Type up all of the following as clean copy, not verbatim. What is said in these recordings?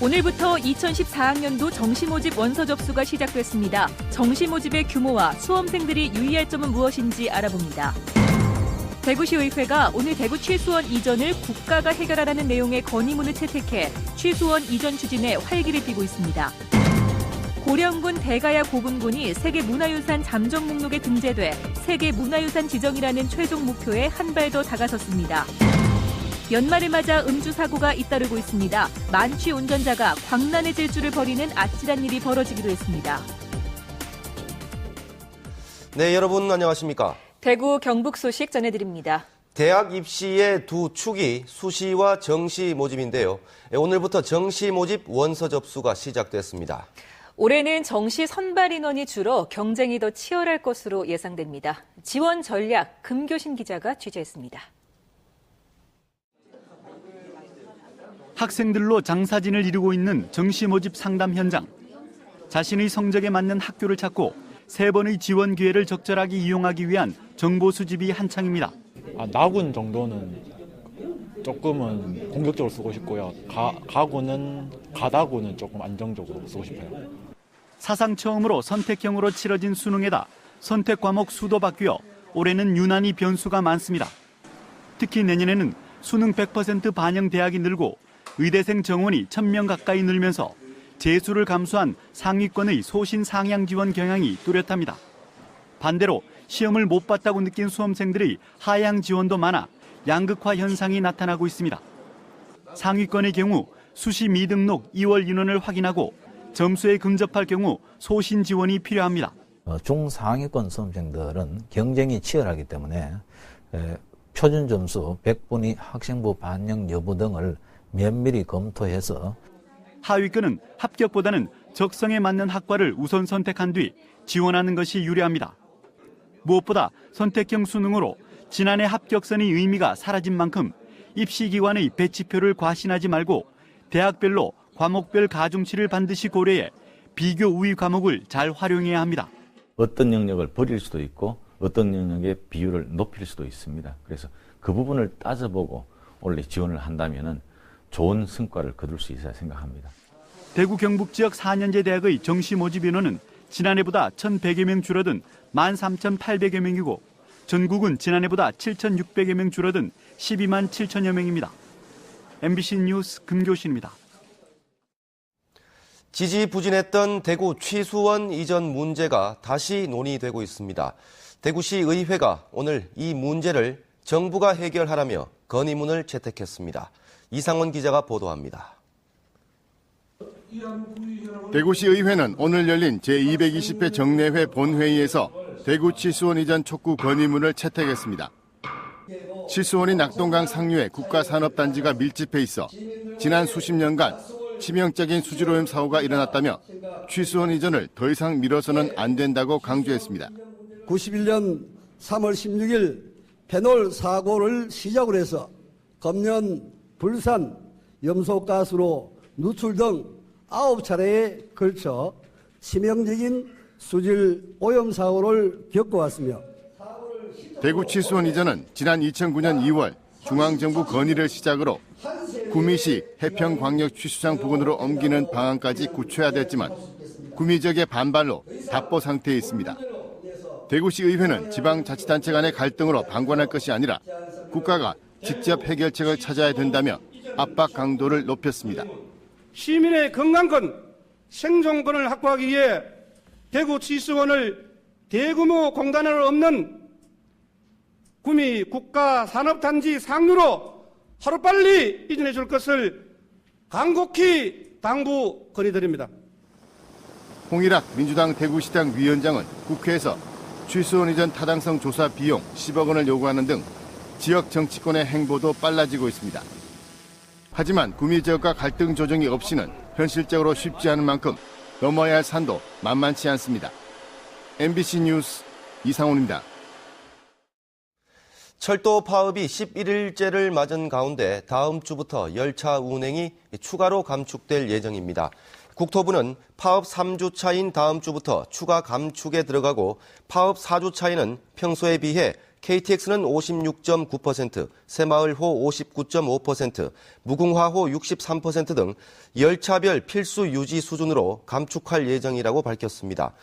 오늘부터 2014학년도 정시 모집 원서 접수가 시작됐습니다. 정시 모집의 규모와 수험생들이 유의할 점은 무엇인지 알아봅니다. 대구시의회가 오늘 대구 취수원 이전을 국가가 해결하라는 내용의 건의문을 채택해 취수원 이전 추진에 활기를 띠고 있습니다. 고령군 대가야 고분군이 세계문화유산 잠정 목록에 등재돼 세계문화유산 지정이라는 최종 목표에 한 발 더 다가섰습니다. 연말을 맞아 음주 사고가 잇따르고 있습니다. 만취 운전자가 광란의 질주를 벌이는 아찔한 일이 벌어지기도 했습니다. 네, 여러분 안녕하십니까? 대구 경북 소식 전해드립니다. 대학 입시의 두 축이 수시와 정시 모집인데요. 오늘부터 정시 모집 원서 접수가 시작됐습니다. 올해는 정시 선발 인원이 줄어 경쟁이 더 치열할 것으로 예상됩니다. 지원 전략 금교신 기자가 취재했습니다. 학생들로 장사진을 이루고 있는 정시 모집 상담 현장. 자신의 성적에 맞는 학교를 찾고 3번의 지원 기회를 적절하게 이용하기 위한 정보 수집이 한창입니다. 나군 정도는 조금은 공격적으로 쓰고 싶고요. 가다구는 조금 안정적으로 쓰고 싶어요. 사상 처음으로 선택형으로 치러진 수능에다 선택 과목 수도 바뀌어 올해는 유난히 변수가 많습니다. 특히 내년에는 수능 100% 반영 대학이 늘고 의대생 정원이 1000명 가까이 늘면서 재수를 감수한 상위권의 소신 상향 지원 경향이 뚜렷합니다. 반대로 시험을 못 봤다고 느낀 수험생들의 하향 지원도 많아 양극화 현상이 나타나고 있습니다. 상위권의 경우 수시 미등록 2월 인원을 확인하고 점수에 근접할 경우 소신 지원이 필요합니다. 중상위권 수험생들은 경쟁이 치열하기 때문에 표준 점수 100분위 학생부 반영 여부 등을 면밀히 검토해서 하위권은 합격보다는 적성에 맞는 학과를 우선 선택한 뒤 지원하는 것이 유리합니다. 무엇보다 선택형 수능으로 지난해 합격선의 의미가 사라진 만큼 입시기관의 배치표를 과신하지 말고 대학별로 과목별 가중치를 반드시 고려해 비교 우위 과목을 잘 활용해야 합니다. 어떤 영역을 버릴 수도 있고 어떤 영역의 비율을 높일 수도 있습니다. 그래서 그 부분을 따져보고 원래 지원을 한다면은 좋은 성과를 거둘 수 있어야 생각합니다. 대구 경북 지역 4년제 대학의 정시 모집 인원은 지난해보다 1,100여 명 줄어든 13,800여 명이고 전국은 지난해보다 7,600여 명 줄어든 12만 7천여 명입니다. MBC 뉴스 금교신입니다. 지지부진했던 대구 취수원 이전 문제가 다시 논의되고 있습니다. 대구시 의회가 오늘 이 문제를 정부가 해결하라며 건의문을 채택했습니다. 이상원 기자가 보도합니다. 대구시 의회는 오늘 열린 제220회 정례회 본회의에서 대구 취수원 이전 촉구 건의문을 채택했습니다. 취수원이 낙동강 상류에 국가산업단지가 밀집해 있어 지난 수십 년간 치명적인 수질오염 사고가 일어났다며 취수원 이전을 더 이상 미뤄서는 안 된다고 강조했습니다. 91년 3월 16일 페놀 사고를 시작으로 해서 금년 불산, 염소가스로 누출 등 9차례에 걸쳐 치명적인 수질 오염 사고를 겪어왔으며 대구 취수원 이전은 지난 2009년 2월 중앙정부 건의를 시작으로 구미시 해평광역 취수장 부근으로 옮기는 방안까지 구체화 됐지만 구미 지역의 반발로 답보 상태에 있습니다. 대구시 의회는 지방자치단체 간의 갈등으로 방관할 것이 아니라 국가가 직접 해결책을 찾아야 된다며 압박 강도를 높였습니다. 시민의 건강권, 생존권을 확보하기 위해 대구 취수원을 대규모 공단을 없는 구미 국가산업단지 상류로 하루빨리 이전해 줄 것을 간곡히 당부 건의드립니다. 홍일학 민주당 대구시당 위원장은 국회에서 취수원 이전 타당성 조사 비용 10억 원을 요구하는 등 지역 정치권의 행보도 빨라지고 있습니다. 하지만 구미 지역과 갈등 조정이 없이는 현실적으로 쉽지 않은 만큼 넘어야 할 산도 만만치 않습니다. MBC 뉴스 이상훈입니다. 철도 파업이 11일째를 맞은 가운데 다음 주부터 열차 운행이 추가로 감축될 예정입니다. 국토부는 파업 3주차인 다음 주부터 추가 감축에 들어가고 파업 4주차에는 평소에 비해 KTX는 56.9%, 새마을호 59.5%, 무궁화호 63% 등 열차별 필수 유지 수준으로 감축할 예정이라고 밝혔습니다.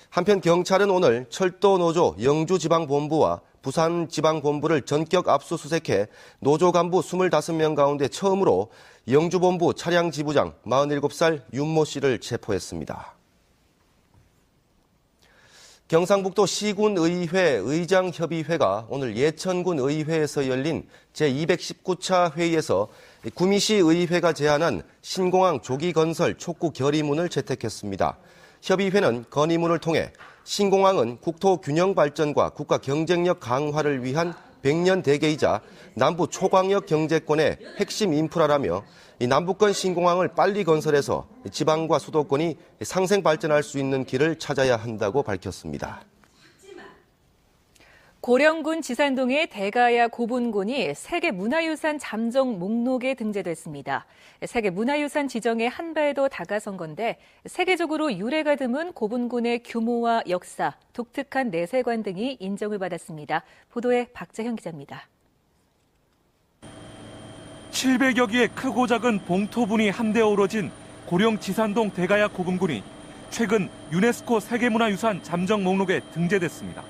한편 경찰은 오늘 철도노조 영주지방본부와 부산지방본부를 전격 압수수색해 노조 간부 25명 가운데 처음으로 영주본부 차량지부장 47살 윤모 씨를 체포했습니다. 경상북도 시군의회 의장협의회가 오늘 예천군 의회에서 열린 제219차 회의에서 구미시 의회가 제안한 신공항 조기건설 촉구 결의문을 채택했습니다. 협의회는 건의문을 통해 신공항은 국토 균형 발전과 국가 경쟁력 강화를 위한 100년 대계이자 남부 초광역 경제권의 핵심 인프라라며 이 남북권 신공항을 빨리 건설해서 지방과 수도권이 상생 발전할 수 있는 길을 찾아야 한다고 밝혔습니다. 고령군 지산동의 대가야 고분군이 세계문화유산 잠정 목록에 등재됐습니다. 세계문화유산 지정에 한 발 더 다가선 건데 세계적으로 유래가 드문 고분군의 규모와 역사, 독특한 내세관 등이 인정을 받았습니다. 보도에 박재현 기자입니다. 700여 개의 크고 작은 봉토분이 함대 어우러진 고령 지산동 대가야 고분군이 최근 유네스코 세계문화유산 잠정 목록에 등재됐습니다.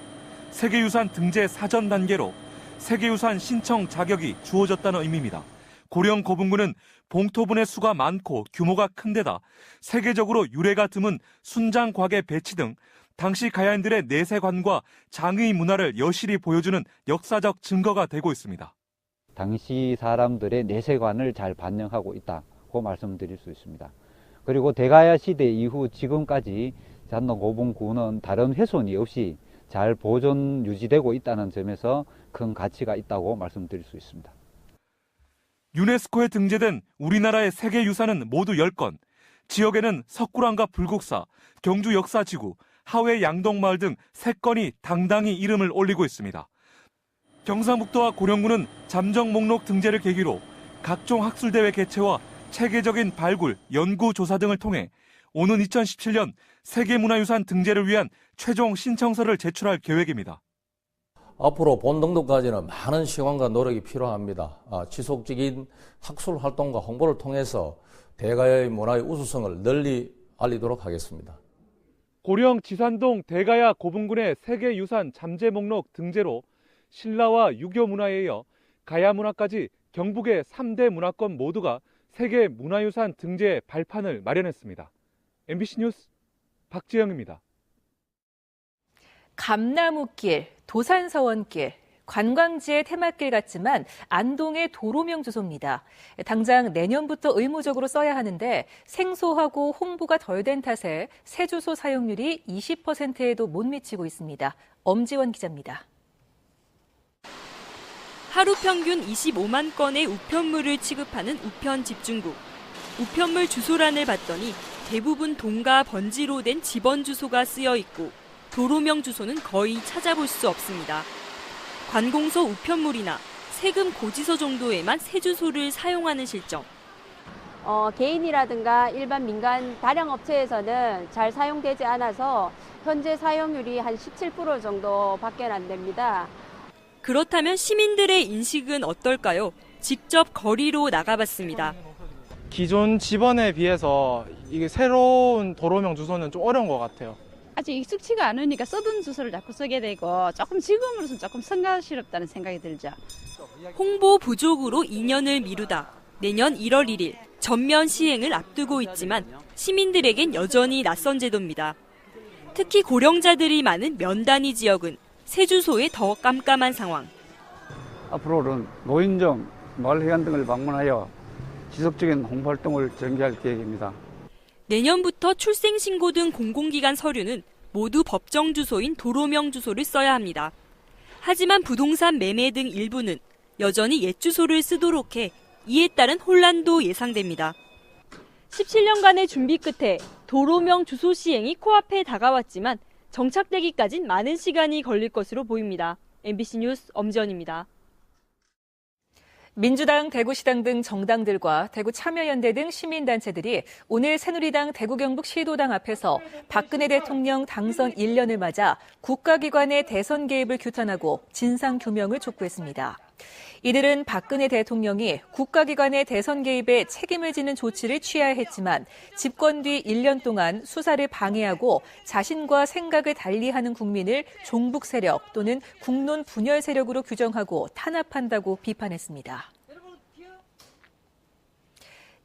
세계유산 등재 사전 단계로 세계유산 신청 자격이 주어졌다는 의미입니다. 고령 고분군은 봉토분의 수가 많고 규모가 큰 데다 세계적으로 유래가 드문 순장 곽의 배치 등 당시 가야인들의 내세관과 장의 문화를 여실히 보여주는 역사적 증거가 되고 있습니다. 당시 사람들의 내세관을 잘 반영하고 있다고 말씀드릴 수 있습니다. 그리고 대가야 시대 이후 지금까지 지산동 고분군은 다른 훼손이 없이 잘 보존 유지되고 있다는 점에서 큰 가치가 있다고 말씀드릴 수 있습니다. 유네스코에 등재된 우리나라의 세계유산은 모두 10건, 지역에는 석굴암과 불국사, 경주 역사지구, 하회 양동마을 등 3건이 당당히 이름을 올리고 있습니다. 경상북도와 고령군은 잠정 목록 등재를 계기로 각종 학술대회 개최와 체계적인 발굴, 연구 조사 등을 통해 오는 2017년 세계문화유산 등재를 위한 최종 신청서를 제출할 계획입니다. 앞으로 본등록까지는 많은 시간과 노력이 필요합니다. 지속적인 학술 활동과 홍보를 통해서 대가야의 문화의 우수성을 널리 알리도록 하겠습니다. 고령 지산동 대가야 고분군의 세계유산 잠재 목록 등재로 신라와 유교 문화에 이어 가야 문화까지 경북의 3대 문화권 모두가 세계문화유산 등재 발판을 마련했습니다. MBC 뉴스 박지영입니다. 감나무길, 도산서원길, 관광지의 테마길 같지만 안동의 도로명 주소입니다. 당장 내년부터 의무적으로 써야 하는데 생소하고 홍보가 덜 된 탓에 새 주소 사용률이 20%에도 못 미치고 있습니다. 엄지원 기자입니다. 하루 평균 25만 건의 우편물을 취급하는 우편집중국. 우편물 주소란을 봤더니 대부분 동가 번지로 된 집원 주소가 쓰여 있고 도로명 주소는 거의 찾아볼 수 없습니다. 관공서 우편물이나 세금 고지서 정도에만 새 주소를 사용하는 실정. 개인이라든가 일반 민간 다량 업체에서는 잘 사용되지 않아서 현재 사용률이 한 17% 정도밖에 안 됩니다. 그렇다면 시민들의 인식은 어떨까요? 직접 거리로 나가봤습니다. 기존 집원에 비해서 이게 새로운 도로명 주소는 좀 어려운 것 같아요. 아직 익숙치가 않으니까 써둔 주소를 자꾸 쓰게 되고 조금 지금으로서는 조금 성가시럽다는 생각이 들죠. 홍보 부족으로 2년을 미루다 내년 1월 1일 전면 시행을 앞두고 있지만 시민들에겐 여전히 낯선 제도입니다. 특히 고령자들이 많은 면단위 지역은 새 주소에 더 깜깜한 상황. 앞으로는 노인정, 마을회관 등을 방문하여 지속적인 홍보 활동을 전개할 계획입니다. 내년부터 출생신고 등 공공기관 서류는 모두 법정 주소인 도로명 주소를 써야 합니다. 하지만 부동산 매매 등 일부는 여전히 옛 주소를 쓰도록 해 이에 따른 혼란도 예상됩니다. 17년간의 준비 끝에 도로명 주소 시행이 코앞에 다가왔지만 정착되기까진 많은 시간이 걸릴 것으로 보입니다. MBC 뉴스 엄지연입니다. 민주당, 대구시당 등 정당들과 대구참여연대 등 시민단체들이 오늘 새누리당 대구 경북 시도당 앞에서 박근혜 대통령 당선 1년을 맞아 국가기관의 대선 개입을 규탄하고 진상규명을 촉구했습니다. 이들은 박근혜 대통령이 국가기관의 대선 개입에 책임을 지는 조치를 취해야 했지만 집권 뒤 1년 동안 수사를 방해하고 자신과 생각을 달리하는 국민을 종북 세력 또는 국론 분열 세력으로 규정하고 탄압한다고 비판했습니다.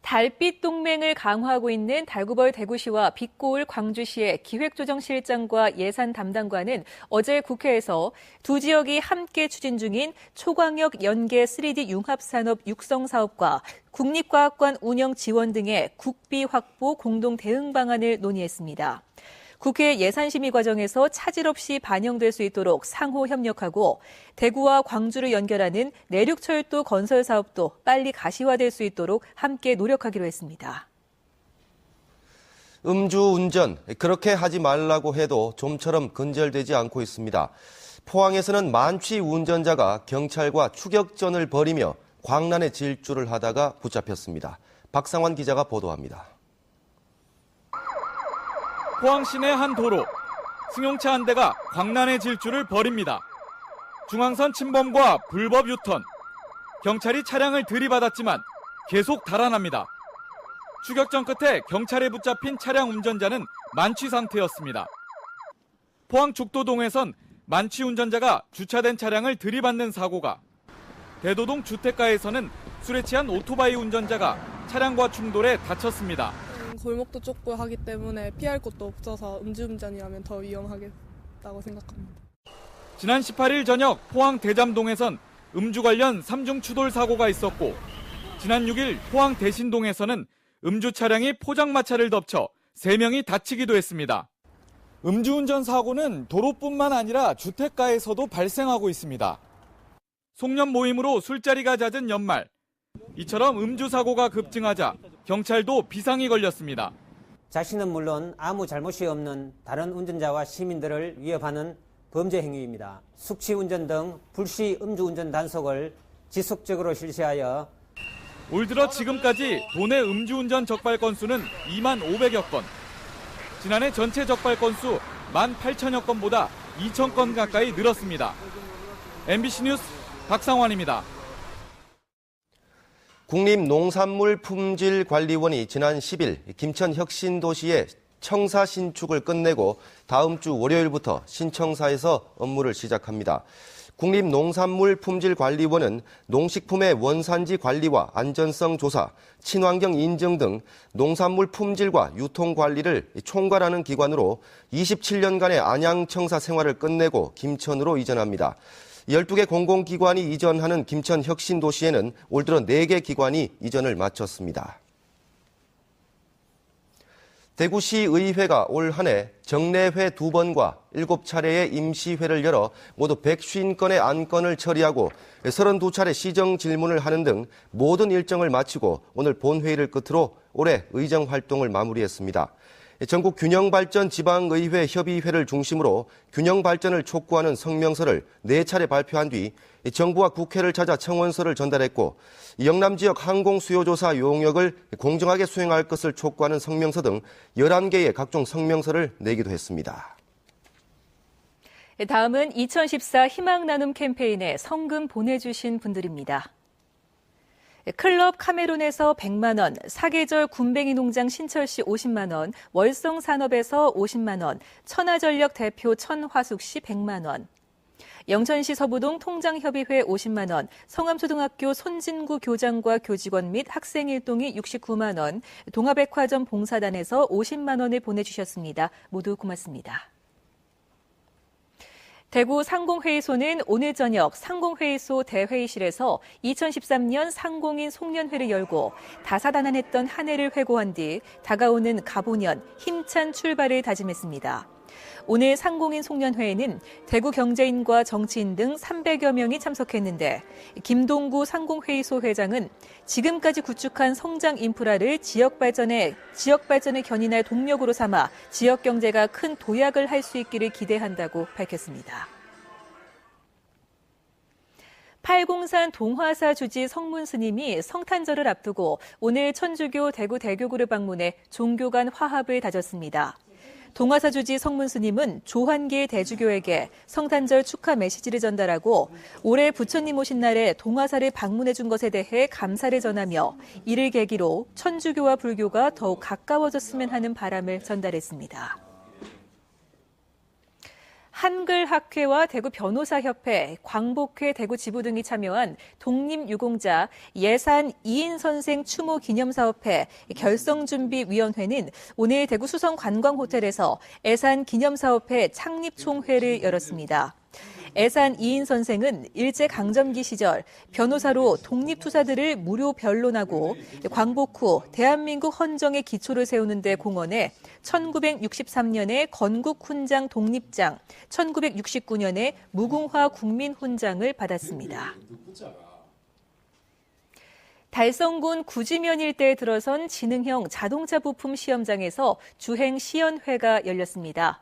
달빛 동맹을 강화하고 있는 달구벌 대구시와 빛고울 광주시의 기획조정실장과 예산 담당관은 어제 국회에서 두 지역이 함께 추진 중인 초광역 연계 3D 융합산업 육성 사업과 국립과학관 운영 지원 등의 국비 확보 공동 대응 방안을 논의했습니다. 국회 예산심의 과정에서 차질 없이 반영될 수 있도록 상호 협력하고 대구와 광주를 연결하는 내륙철도 건설 사업도 빨리 가시화될 수 있도록 함께 노력하기로 했습니다. 음주운전, 그렇게 하지 말라고 해도 좀처럼 근절되지 않고 있습니다. 포항에서는 만취 운전자가 경찰과 추격전을 벌이며 광란의 질주를 하다가 붙잡혔습니다. 박상환 기자가 보도합니다. 포항 시내 한 도로, 승용차 한 대가 광란의 질주를 벌입니다. 중앙선 침범과 불법 유턴, 경찰이 차량을 들이받았지만 계속 달아납니다. 추격전 끝에 경찰에 붙잡힌 차량 운전자는 만취 상태였습니다. 포항 죽도동에선 만취 운전자가 주차된 차량을 들이받는 사고가, 대도동 주택가에서는 술에 취한 오토바이 운전자가 차량과 충돌해 다쳤습니다. 골목도 좁고 하기 때문에 피할 곳도 없어서 음주운전이라면 더 위험하겠다고 생각합니다. 지난 18일 저녁 포항 대잠동에선 음주 관련 3중 추돌 사고가 있었고, 지난 6일 포항 대신동에서는 음주 차량이 포장마차를 덮쳐 3명이 다치기도 했습니다. 음주운전 사고는 도로뿐만 아니라 주택가에서도 발생하고 있습니다. 송년 모임으로 술자리가 잦은 연말, 이처럼 음주 사고가 급증하자 경찰도 비상이 걸렸습니다. 자신은 물론 아무 잘못이 없는 다른 운전자와 시민들을 위협하는 범죄 행위입니다. 숙취운전 등 불시 음주운전 단속을 지속적으로 실시하여 올 들어 지금까지 도내 음주운전 적발 건수는 2만 500여 건, 지난해 전체 적발 건수 1만 8천여 건보다 2천 건 가까이 늘었습니다. MBC 뉴스 박상환입니다. 국립농산물품질관리원이 지난 10일 김천 혁신도시의 청사 신축을 끝내고 다음 주 월요일부터 신청사에서 업무를 시작합니다. 국립농산물품질관리원은 농식품의 원산지 관리와 안전성 조사, 친환경 인증 등 농산물 품질과 유통 관리를 총괄하는 기관으로 27년간의 안양청사 생활을 끝내고 김천으로 이전합니다. 12개 공공기관이 이전하는 김천 혁신도시에는 올 들어 4개 기관이 이전을 마쳤습니다. 대구시의회가 올 한 해 정례회 2번과 7차례의 임시회를 열어 모두 150건의 안건을 처리하고 32차례 시정 질문을 하는 등 모든 일정을 마치고 오늘 본회의를 끝으로 올해 의정 활동을 마무리했습니다. 전국 균형발전 지방의회 협의회를 중심으로 균형발전을 촉구하는 성명서를 4차례 발표한 뒤 정부와 국회를 찾아 청원서를 전달했고, 영남 지역 항공수요조사 용역을 공정하게 수행할 것을 촉구하는 성명서 등 11개의 각종 성명서를 내기도 했습니다. 다음은 2014 희망나눔 캠페인에 성금 보내주신 분들입니다. 클럽 카메론에서 100만 원, 사계절 군뱅이 농장 신철 씨 50만 원, 월성 산업에서 50만 원, 천하전력 대표 천화숙 씨 100만 원, 영천시 서부동 통장협의회 50만 원, 성암초등학교 손진구 교장과 교직원 및 학생 일동이 69만 원, 동아백화점 봉사단에서 50만 원을 보내주셨습니다. 모두 고맙습니다. 대구 상공회의소는 오늘 저녁 상공회의소 대회의실에서 2013년 상공인 송년회를 열고 다사다난했던 한 해를 회고한 뒤 다가오는 가보년 힘찬 출발을 다짐했습니다. 오늘 상공인 송년회에는 대구 경제인과 정치인 등 300여 명이 참석했는데, 김동구 상공회의소 회장은 지금까지 구축한 성장 인프라를 지역 발전에 견인할 동력으로 삼아 지역 경제가 큰 도약을 할 수 있기를 기대한다고 밝혔습니다. 팔공산 동화사 주지 성문 스님이 성탄절을 앞두고 오늘 천주교 대구 대교구를 방문해 종교 간 화합을 다졌습니다. 동화사 주지 성문 스님은 조한길 대주교에게 성탄절 축하 메시지를 전달하고 올해 부처님 오신 날에 동화사를 방문해 준 것에 대해 감사를 전하며 이를 계기로 천주교와 불교가 더욱 가까워졌으면 하는 바람을 전달했습니다. 한글학회와 대구변호사협회, 광복회 대구지부 등이 참여한 독립유공자 예산 이인선생 추모 기념사업회 결성준비위원회는 오늘 대구 수성관광호텔에서 예산 기념사업회 창립총회를 열었습니다. 예산 이인 선생은 일제강점기 시절 변호사로 독립투사들을 무료 변론하고 광복 후 대한민국 헌정의 기초를 세우는 데 공헌해 1963년에 건국훈장 독립장, 1969년에 무궁화 국민훈장을 받았습니다. 달성군 구지면 일대에 들어선 지능형 자동차 부품 시험장에서 주행 시연회가 열렸습니다.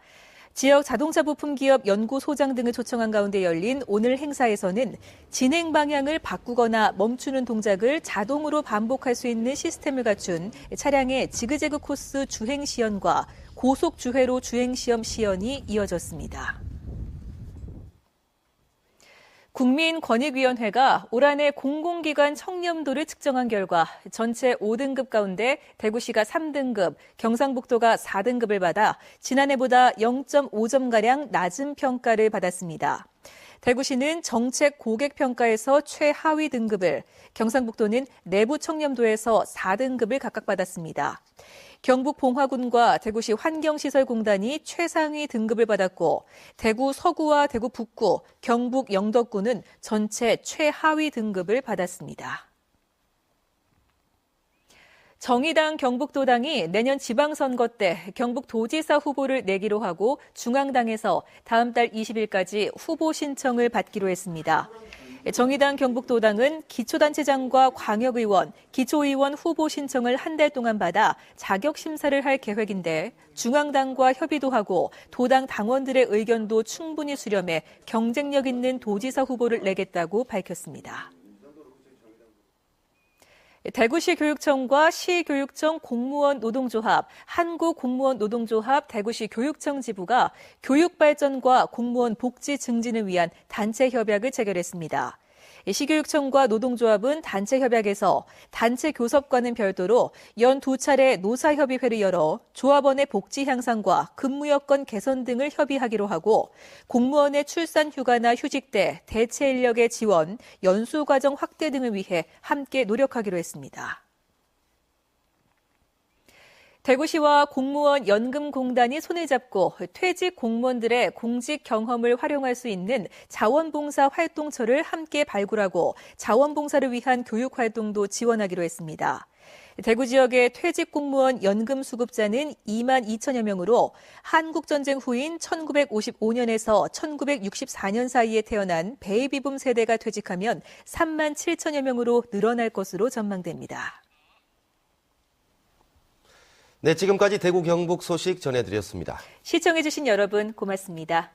지역 자동차 부품 기업 연구소장 등을 초청한 가운데 열린 오늘 행사에서는 진행 방향을 바꾸거나 멈추는 동작을 자동으로 반복할 수 있는 시스템을 갖춘 차량의 지그재그 코스 주행 시연과 고속 주회로 주행 시험 시연이 이어졌습니다. 국민권익위원회가 올 한해 공공기관 청렴도를 측정한 결과 전체 5등급 가운데 대구시가 3등급, 경상북도가 4등급을 받아 지난해보다 0.5점가량 낮은 평가를 받았습니다. 대구시는 정책 고객평가에서 최하위 등급을, 경상북도는 내부 청렴도에서 4등급을 각각 받았습니다. 경북 봉화군과 대구시 환경시설공단이 최상위 등급을 받았고 대구 서구와 대구 북구, 경북 영덕군은 전체 최하위 등급을 받았습니다. 정의당 경북도당이 내년 지방선거 때 경북도지사 후보를 내기로 하고 중앙당에서 다음 달 20일까지 후보 신청을 받기로 했습니다. 정의당 경북도당은 기초단체장과 광역의원, 기초의원 후보 신청을 한 달 동안 받아 자격심사를 할 계획인데 중앙당과 협의도 하고 도당 당원들의 의견도 충분히 수렴해 경쟁력 있는 도지사 후보를 내겠다고 밝혔습니다. 대구시 교육청과 시교육청 공무원 노동조합, 한국공무원 노동조합 대구시 교육청 지부가 교육 발전과 공무원 복지 증진을 위한 단체 협약을 체결했습니다. 시교육청과 노동조합은 단체 협약에서 단체 교섭과는 별도로 연 2차례 노사협의회를 열어 조합원의 복지 향상과 근무 여건 개선 등을 협의하기로 하고 공무원의 출산 휴가나 휴직 때 대체 인력의 지원, 연수 과정 확대 등을 위해 함께 노력하기로 했습니다. 대구시와 공무원 연금공단이 손을 잡고 퇴직 공무원들의 공직 경험을 활용할 수 있는 자원봉사 활동처를 함께 발굴하고 자원봉사를 위한 교육 활동도 지원하기로 했습니다. 대구 지역의 퇴직 공무원 연금 수급자는 2만 2천여 명으로 한국전쟁 후인 1955년에서 1964년 사이에 태어난 베이비붐 세대가 퇴직하면 3만 7천여 명으로 늘어날 것으로 전망됩니다. 네, 지금까지 대구 경북 소식 전해드렸습니다. 시청해주신 여러분 고맙습니다.